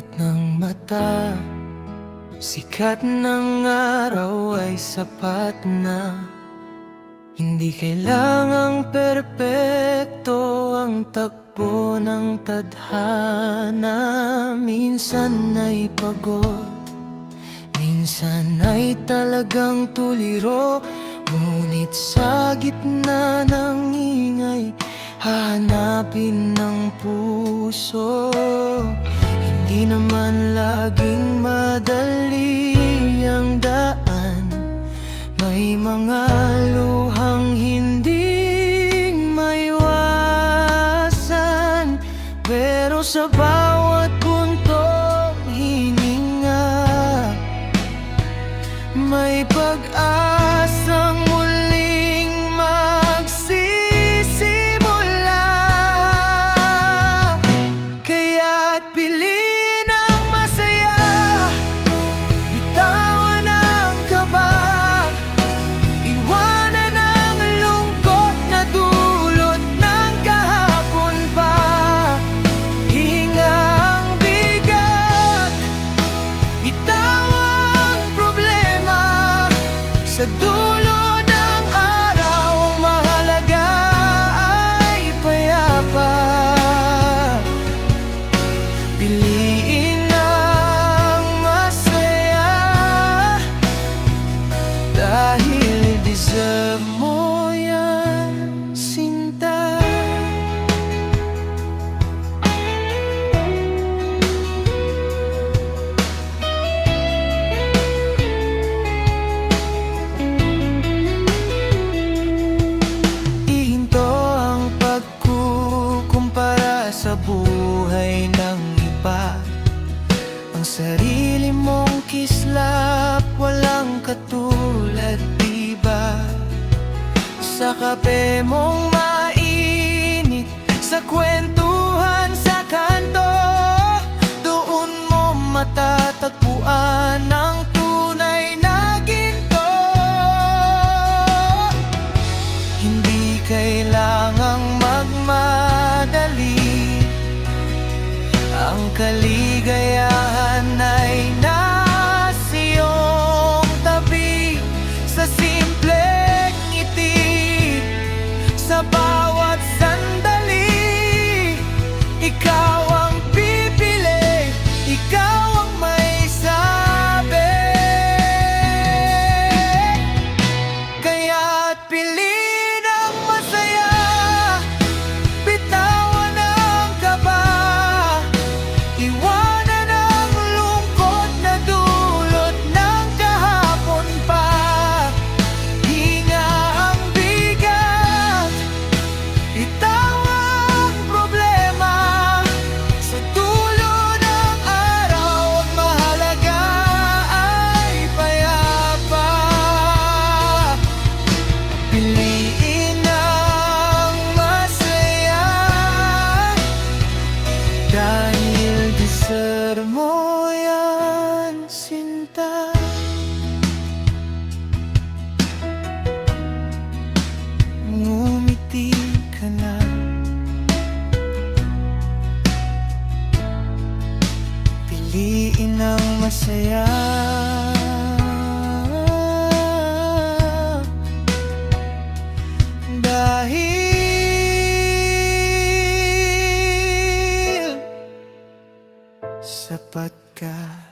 Sulat ng mata, sikat ng araw ay sapat na. Hindi kailangang perpekto ang takbo ng tadhana. Minsan ay pagod, minsan ay talagang tuliro. Ngunit sa gitna ng ingay, hahanapin ng puso. Hindi naman laging madali ang daan, may mga luhang hindi maiwasan. Pero sa bawat buntong hininga, may pag-asang muling magsisimula. Kaya't piliin ang masaya, bitawan ang kaba, iwanan ang lungkot na dulot ng kahapon pa. Hihinga ang bigat, bitawan ang problema. Sa dulo ng araw, ang mahalaga ay payapa. Piliin ang masaya, dahil deserve mo yan, sinta. Ihinto ang pagkukumpara sa buhay ng iba. Ang sarili mong kislap, walang katulad, diba? Sa kape mong mainit, sa kwentuhan sa kanto, doon mo matatagpuan ang tunay na ginto. Hindi kailangang magmadali, ang kaligayahan ay nasa iyong tabi. Sa simpleng ngiti, sa bawat sandali, ikaw ang pipili, ikaw ang may sabi. Kaya't piliin ang masaya, bitawan ang kaba, iwanan ang lungkot na dulot ng kahapon pa. Hinga ang bigat, itawa ang problema. Sa dulo ng araw, ang mahalaga ay payapa. Piliin ang masaya, dahil deserve mo yan, sinta. Ngumiti ka na, piliin ang masaya, dahil sapat ka.